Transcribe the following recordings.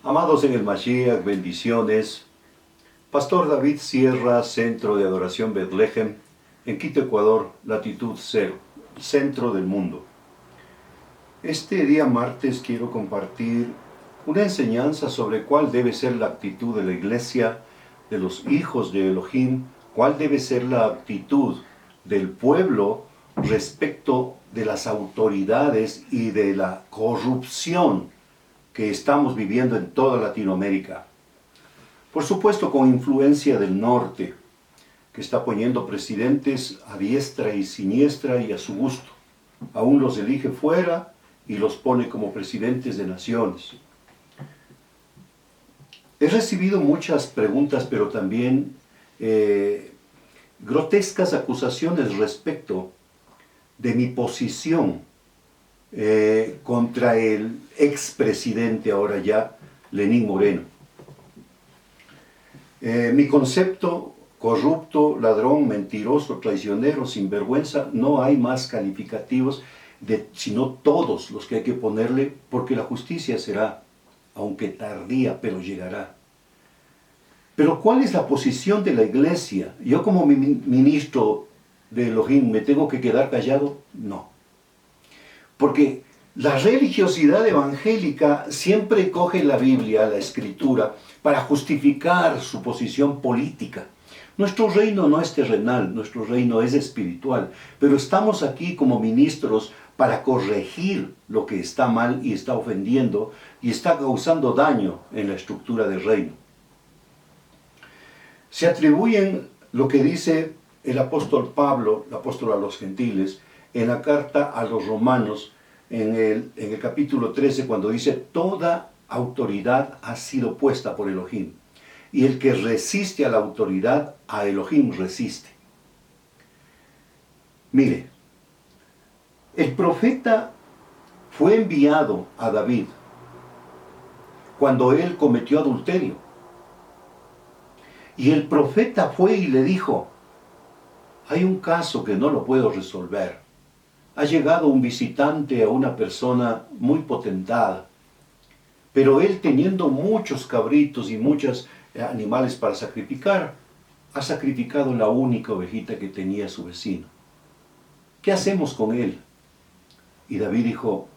Amados en el Mashiach, bendiciones. Pastor David Sierra, Centro de Adoración Betlehem, en Quito, Ecuador, latitud 0, centro del mundo. Este día martes quiero compartir una enseñanza sobre cuál debe ser la actitud de la iglesia, de los hijos de Elohim, cuál debe ser la actitud del pueblo respecto de las autoridades y de la corrupción que estamos viviendo en toda Latinoamérica. Por supuesto, con influencia del norte, que está poniendo presidentes a diestra y siniestra y a su gusto. Aún los elige fuera y los pone como presidentes de naciones. He recibido muchas preguntas, pero también grotescas acusaciones respecto de mi posición contra el expresidente, ahora ya, Lenín Moreno. Mi concepto: corrupto, ladrón, mentiroso, traicionero, sinvergüenza, no hay más calificativos, sino todos los que hay que ponerle, porque la justicia será, aunque tardía, pero llegará. Pero ¿cuál es la posición de la iglesia? ¿Yo como ministro de Elohim me tengo que quedar callado? No. Porque la religiosidad evangélica siempre coge la Biblia, la Escritura, para justificar su posición política. Nuestro reino no es terrenal, nuestro reino es espiritual, pero estamos aquí como ministros para corregir lo que está mal y está ofendiendo y está causando daño en la estructura del reino. Se atribuyen lo que dice el apóstol Pablo, el apóstol a los gentiles, en la carta a los romanos, en el capítulo 13, cuando dice: toda autoridad ha sido puesta por Elohim, y el que resiste a la autoridad, a Elohim resiste. Mire, el profeta fue enviado a David cuando él cometió adulterio. Y el profeta fue y le dijo: hay un caso que no lo puedo resolver. Ha llegado un visitante a una persona muy potentada, pero él, teniendo muchos cabritos y muchos animales para sacrificar, ha sacrificado la única ovejita que tenía su vecino. ¿Qué hacemos con él? Y David dijo: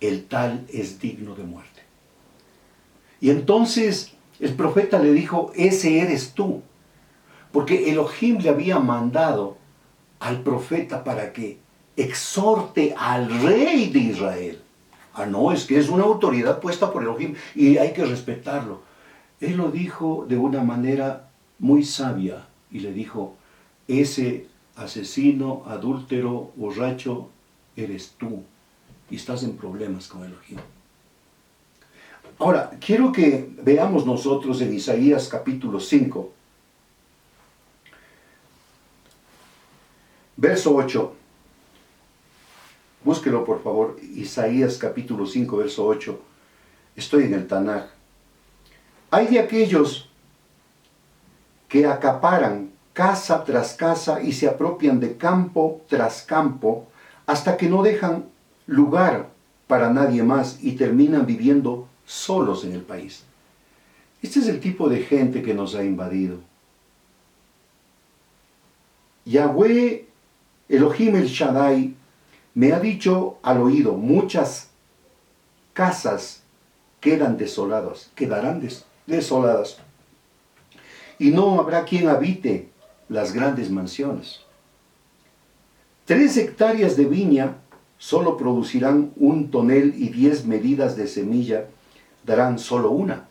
el tal es digno de muerte. Y entonces el profeta le dijo: ese eres tú. Porque Elohim le había mandado al profeta para que exhorte al rey de Israel. Ah, no, es que es una autoridad puesta por Elohim y hay que respetarlo. Él lo dijo de una manera muy sabia y le dijo: ese asesino, adúltero, borracho, eres tú y estás en problemas con Elohim. Ahora, quiero que veamos nosotros en Isaías capítulo 5, verso 8. Búsquelo por favor, Isaías capítulo 5, verso 8. Estoy en el Tanaj. Hay de aquellos que acaparan casa tras casa y se apropian de campo tras campo hasta que no dejan lugar para nadie más y terminan viviendo solos en el país. Este es el tipo de gente que nos ha invadido. Yahweh Elohim el Shaddai me ha dicho al oído: muchas casas quedarán desoladas, y no habrá quien habite las grandes mansiones. 3 hectáreas de viña solo producirán 1 tonel y 10 medidas de semilla darán solo una.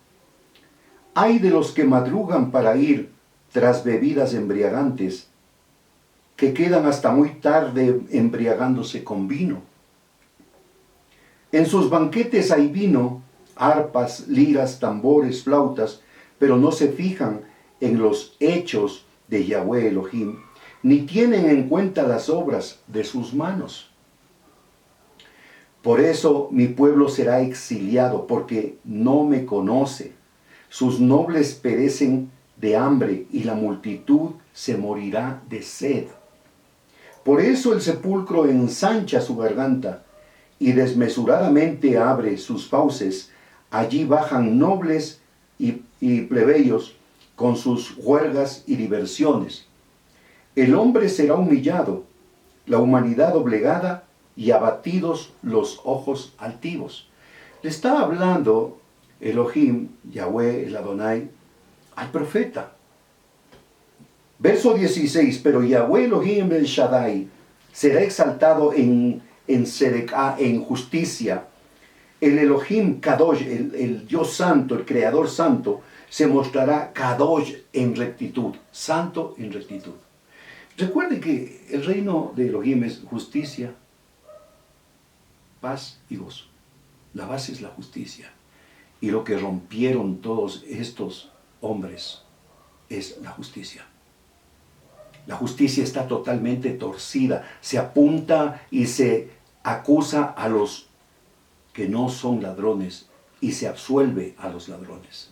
Ay de los que madrugan para ir tras bebidas embriagantes, que quedan hasta muy tarde embriagándose con vino. En sus banquetes hay vino, arpas, liras, tambores, flautas, pero no se fijan en los hechos de Yahweh Elohim, ni tienen en cuenta las obras de sus manos. Por eso mi pueblo será exiliado, porque no me conoce. Sus nobles perecen de hambre y la multitud se morirá de sed. Por eso el sepulcro ensancha su garganta y desmesuradamente abre sus fauces Allí bajan nobles y plebeyos con sus huelgas y diversiones. El hombre será humillado, la humanidad doblegada y abatidos los ojos altivos. Le está hablando Elohim, Yahweh, el Adonai, al profeta. Verso 16, pero Yahweh Elohim el Shaddai será exaltado en Sedekah, en justicia. El Elohim Kadosh, el Dios santo, el Creador santo, se mostrará Kadosh en rectitud, santo en rectitud. Recuerden que el reino de Elohim es justicia, paz y gozo. La base es la justicia. Y lo que rompieron todos estos hombres es la justicia. La justicia está totalmente torcida. Se apunta y se acusa a los que no son ladrones y se absuelve a los ladrones.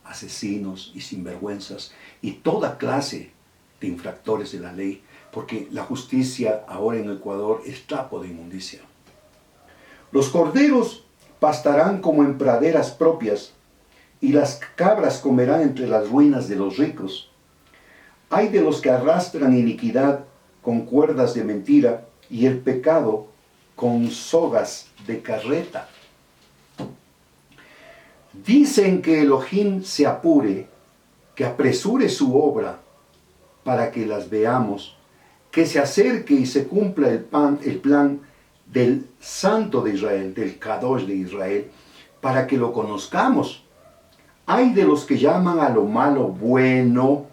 Asesinos y sinvergüenzas y toda clase de infractores de la ley, porque la justicia ahora en Ecuador es trapo de inmundicia. Los corderos pastarán como en praderas propias, y las cabras comerán entre las ruinas de los ricos. Hay de los que arrastran iniquidad con cuerdas de mentira, y el pecado con sogas de carreta. Dicen que Elohim se apure, que apresure su obra para que las veamos, que se acerque y se cumpla el plan del Santo de Israel, del Kadosh de Israel, para que lo conozcamos. Hay de los que llaman a lo malo bueno.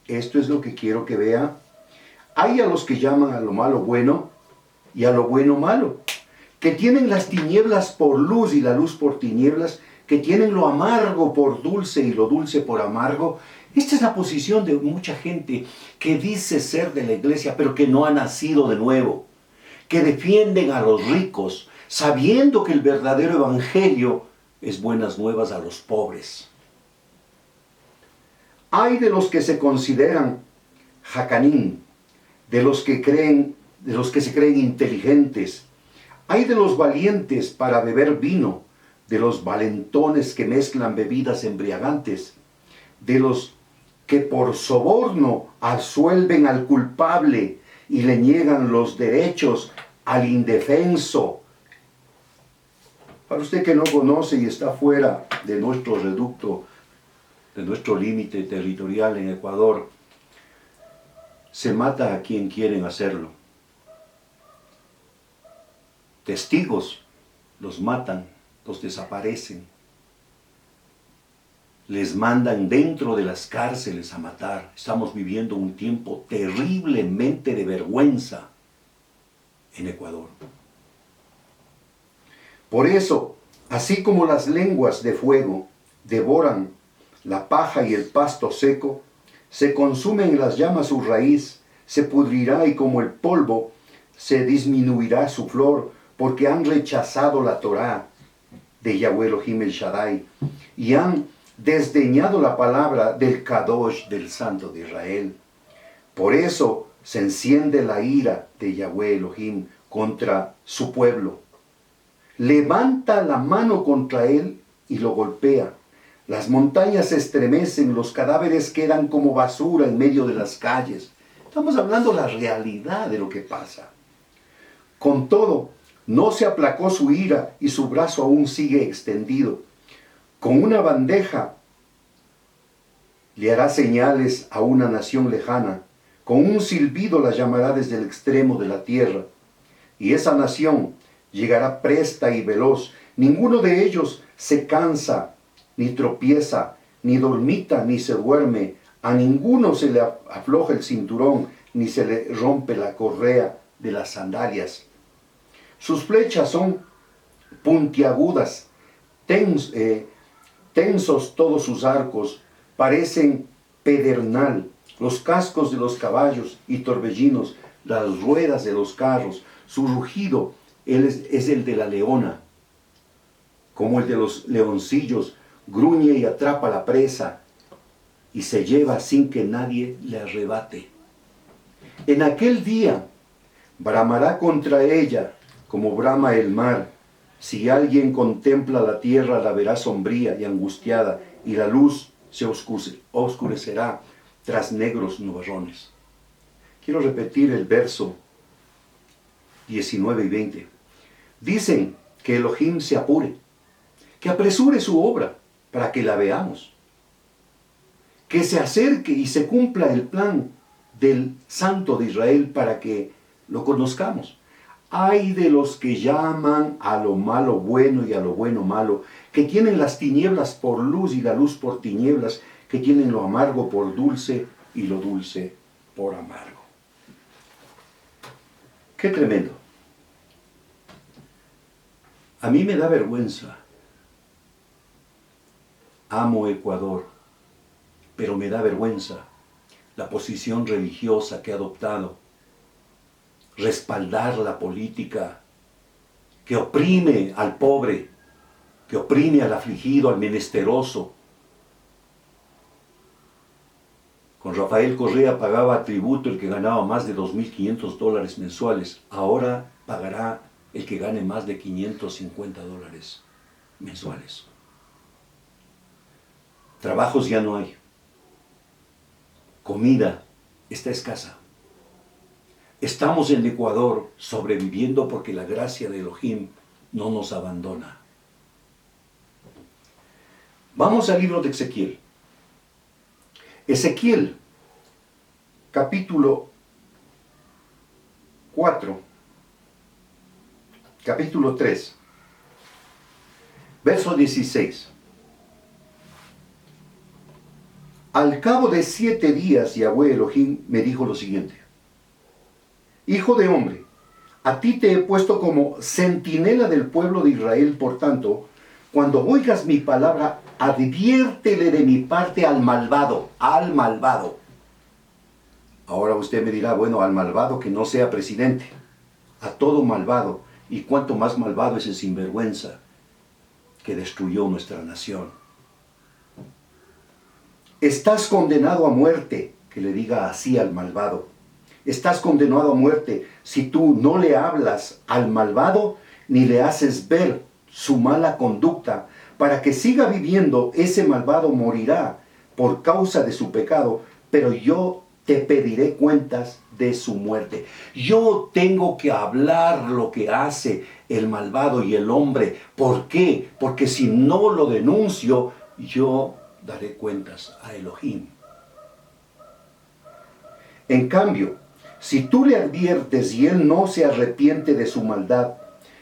Esto es lo que quiero que vea. Hay a los que llaman a lo malo bueno y a lo bueno malo, que tienen las tinieblas por luz y la luz por tinieblas, que tienen lo amargo por dulce y lo dulce por amargo. Esta es la posición de mucha gente que dice ser de la iglesia, pero que no ha nacido de nuevo, que defienden a los ricos, sabiendo que el verdadero evangelio es buenas nuevas a los pobres. Hay de los que se consideran jacanín, de los que se creen inteligentes. Hay de los valientes para beber vino, de los valentones que mezclan bebidas embriagantes, de los que por soborno absuelven al culpable y le niegan los derechos al indefenso. Para usted que no conoce y está fuera de nuestro reducto, de nuestro límite territorial en Ecuador, se mata a quien quieren hacerlo. Testigos los matan, los desaparecen. Les mandan dentro de las cárceles a matar. Estamos viviendo un tiempo terriblemente de vergüenza en Ecuador. Por eso, así como las lenguas de fuego devoran la paja y el pasto seco, se consumen en las llamas su raíz, se pudrirá y como el polvo se disminuirá su flor, porque han rechazado la Torá de Yahweh Elohim el Shaddai y han desdeñado la palabra del Kadosh, del Santo de Israel. Por eso se enciende la ira de Yahweh Elohim contra su pueblo. Levanta la mano contra él y lo golpea. Las montañas se estremecen, los cadáveres quedan como basura en medio de las calles. Estamos hablando de la realidad de lo que pasa. Con todo, no se aplacó su ira y su brazo aún sigue extendido. Con una bandeja le hará señales a una nación lejana. Con un silbido la llamará desde el extremo de la tierra. Y esa nación llegará presta y veloz. Ninguno de ellos se cansa, ni tropieza, ni dormita, ni se duerme. A ninguno se le afloja el cinturón, ni se le rompe la correa de las sandalias. Sus flechas son puntiagudas, tensos todos sus arcos, parecen pedernal, los cascos de los caballos y torbellinos, las ruedas de los carros. Su rugido es el de la leona, como el de los leoncillos, gruñe y atrapa la presa y se lleva sin que nadie le arrebate. En aquel día bramará contra ella como brama el mar, Si alguien contempla la tierra, la verá sombría y angustiada, y la luz se oscurecerá tras negros nubarrones. Quiero repetir el verso 19 y 20. Dicen que Elohim se apure, que apresure su obra para que la veamos, que se acerque y se cumpla el plan del Santo de Israel para que lo conozcamos. Ay de los que llaman a lo malo bueno y a lo bueno malo, que tienen las tinieblas por luz y la luz por tinieblas, que tienen lo amargo por dulce y lo dulce por amargo. Qué tremendo. A mí me da vergüenza. Amo Ecuador, pero me da vergüenza la posición religiosa que ha adoptado. Respaldar la política que oprime al pobre, que oprime al afligido, al menesteroso. Con Rafael Correa pagaba tributo el que ganaba más de $2.500 mensuales. Ahora pagará el que gane más de $550 mensuales. Trabajos ya no hay. Comida está escasa. Estamos en Ecuador sobreviviendo porque la gracia de Elohim no nos abandona. Vamos al libro de Ezequiel. Ezequiel, capítulo 4, capítulo 3, verso 16. Al cabo de 7 días, Yahweh Elohim me dijo lo siguiente: Hijo de hombre, a ti te he puesto como centinela del pueblo de Israel, por tanto, cuando oigas mi palabra, adviértele de mi parte al malvado, al malvado. Ahora usted me dirá, bueno, al malvado que no sea presidente, a todo malvado, y cuánto más malvado es el sinvergüenza que destruyó nuestra nación. Estás condenado a muerte, que le diga así al malvado. Estás condenado a muerte si tú no le hablas al malvado ni le haces ver su mala conducta. Para que siga viviendo, ese malvado morirá por causa de su pecado, pero yo te pediré cuentas de su muerte. Yo tengo que hablar lo que hace el malvado y el hombre. ¿Por qué? Porque si no lo denuncio, yo daré cuentas a Elohim. En cambio, si tú le adviertes y él no se arrepiente de su maldad,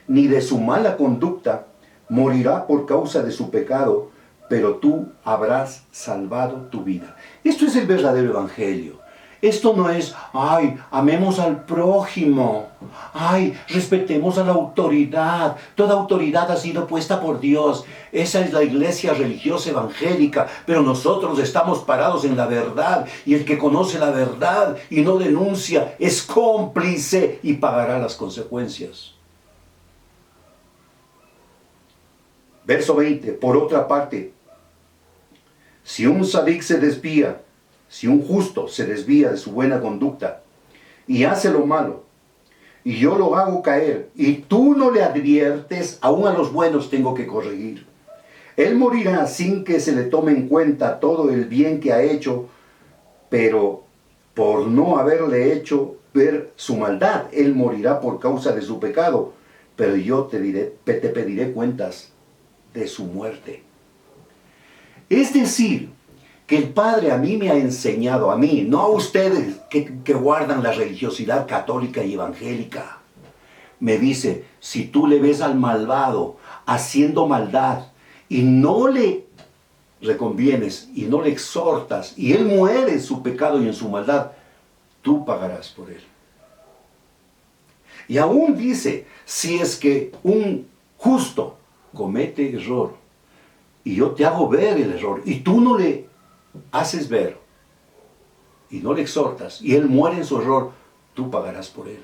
ni de su mala conducta, morirá por causa de su pecado, pero tú habrás salvado tu vida. Esto es el verdadero evangelio. Esto no es, ay, amemos al prójimo, ay, respetemos a la autoridad. Toda autoridad ha sido puesta por Dios. Esa es la iglesia religiosa evangélica, pero nosotros estamos parados en la verdad, y el que conoce la verdad y no denuncia es cómplice y pagará las consecuencias. Verso 20, por otra parte, si un sadik se desvía, si un justo se desvía de su buena conducta y hace lo malo, y yo lo hago caer, y tú no le adviertes, aún a los buenos tengo que corregir. Él morirá sin que se le tome en cuenta todo el bien que ha hecho, pero por no haberle hecho ver su maldad, él morirá por causa de su pecado, pero yo te pediré cuentas de su muerte. Es decir, que el Padre a mí me ha enseñado, a mí, no a ustedes que guardan la religiosidad católica y evangélica. Me dice, si tú le ves al malvado haciendo maldad y no le reconvienes y no le exhortas y él muere en su pecado y en su maldad, tú pagarás por él. Y aún dice, si es que un justo comete error y yo te hago ver el error y tú no le haces ver y no le exhortas y él muere en su error, tú pagarás por él.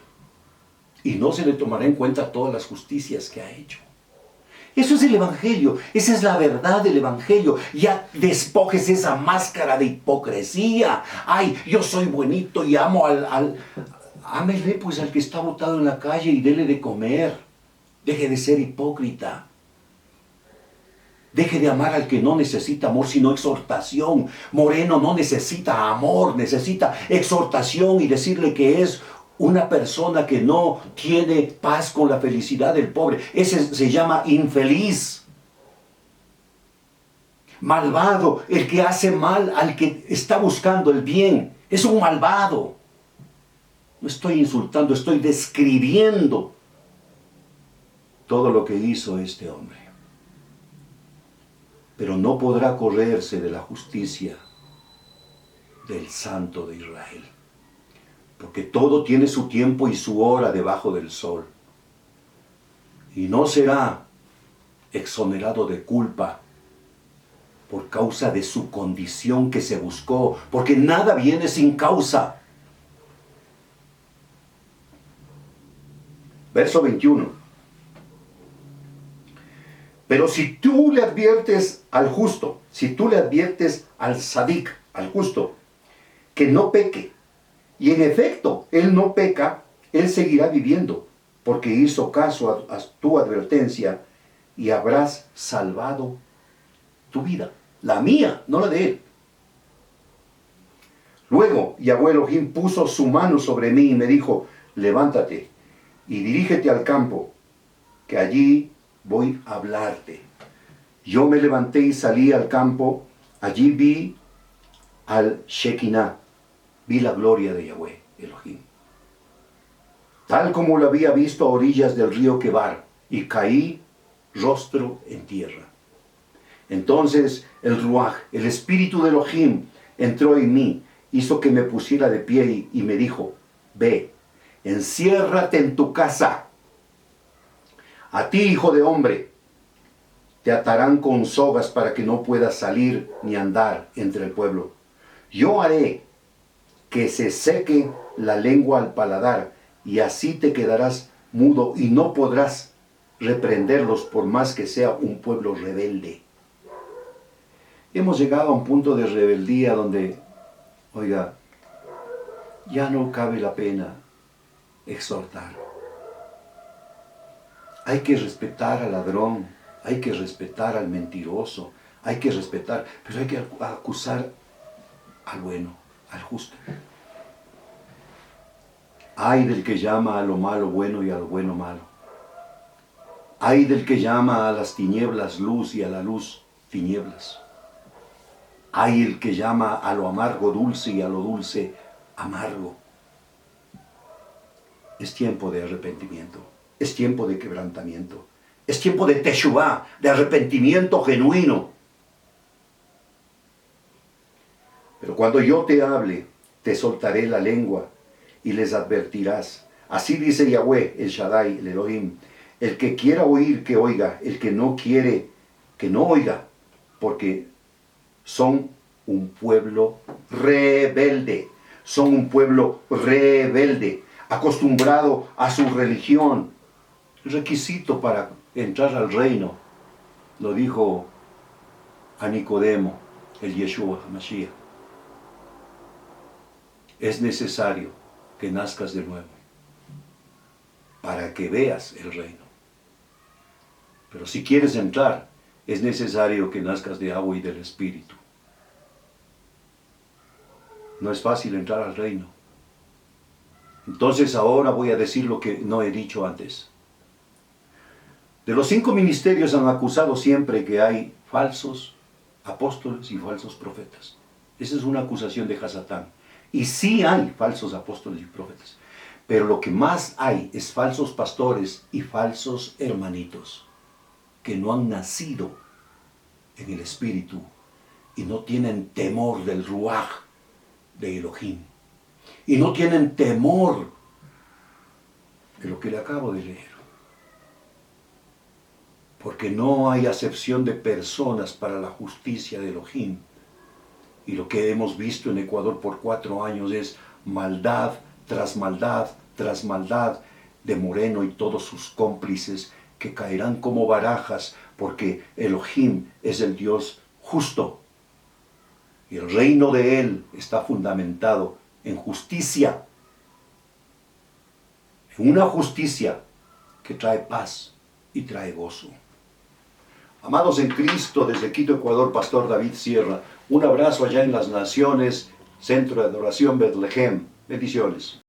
Y no se le tomará en cuenta todas las justicias que ha hecho. Eso es el evangelio, esa es la verdad del evangelio. Ya despojes esa máscara de hipocresía. Ay, yo soy buenito y amo ámele pues al que está botado en la calle y dele de comer. Deje de ser hipócrita. Deje de amar al que no necesita amor, sino exhortación. Moreno no necesita amor, necesita exhortación y decirle que es una persona que no tiene paz con la felicidad del pobre. Ese se llama infeliz. Malvado, el que hace mal al que está buscando el bien. Es un malvado. No estoy insultando, estoy describiendo todo lo que hizo este hombre. Pero no podrá correrse de la justicia del Santo de Israel. Porque todo tiene su tiempo y su hora debajo del sol. Y no será exonerado de culpa por causa de su condición que se buscó. Porque nada viene sin causa. Verso 21. Pero si tú le adviertes al justo, si tú le adviertes al sadik, al justo, que no peque, y en efecto él no peca, él seguirá viviendo, porque hizo caso a tu advertencia y habrás salvado tu vida. La mía, no la de él. Luego Yahweh Elohim puso su mano sobre mí y me dijo, levántate y dirígete al campo, que allí voy a hablarte. Yo me levanté y salí al campo. Allí vi al Shekinah. Vi la gloria de Yahweh Elohim. Tal como lo había visto a orillas del río Kebar. Y caí rostro en tierra. Entonces el Ruach, el espíritu de Elohim, entró en mí. Hizo que me pusiera de pie y me dijo, ve, enciérrate en tu casa. A ti, hijo de hombre, te atarán con sogas para que no puedas salir ni andar entre el pueblo. Yo haré que se seque la lengua al paladar, y así te quedarás mudo y no podrás reprenderlos por más que sea un pueblo rebelde. Hemos llegado a un punto de rebeldía donde, oiga, ya no cabe la pena exhortar. Hay que respetar al ladrón, hay que respetar al mentiroso, hay que respetar, pero hay que acusar al bueno, al justo. Ay del que llama a lo malo bueno y a lo bueno malo. Ay del que llama a las tinieblas luz y a la luz tinieblas. Ay el que llama a lo amargo dulce y a lo dulce amargo. Es tiempo de arrepentimiento. Es tiempo de quebrantamiento. Es tiempo de teshuvá, de arrepentimiento genuino. Pero cuando yo te hable, te soltaré la lengua y les advertirás. Así dice Yahweh, el Shaddai, el Elohim. El que quiera oír, que oiga. El que no quiere, que no oiga. Porque son un pueblo rebelde. Son un pueblo rebelde, acostumbrado a su religión. El requisito para entrar al reino, lo dijo a Nicodemo, el Yeshua HaMashiach. Es necesario que nazcas de nuevo para que veas el reino. Pero si quieres entrar, es necesario que nazcas de agua y del Espíritu. No es fácil entrar al reino. Entonces ahora voy a decir lo que no he dicho antes. De los 5 ministerios han acusado siempre que hay falsos apóstoles y falsos profetas. Esa es una acusación de Hasatán. Y sí hay falsos apóstoles y profetas. Pero lo que más hay es falsos pastores y falsos hermanitos que no han nacido en el Espíritu y no tienen temor del Ruach de Elohim. Y no tienen temor de lo que le acabo de leer. Porque no hay acepción de personas para la justicia de Elohim. Y lo que hemos visto en Ecuador por 4 años es maldad tras maldad tras maldad de Moreno y todos sus cómplices que caerán como barajas porque Elohim es el Dios justo. Y el reino de Él está fundamentado en justicia. En una justicia que trae paz y trae gozo. Amados en Cristo, desde Quito, Ecuador, Pastor David Sierra, un abrazo allá en las naciones, Centro de Adoración Betlehem. Bendiciones.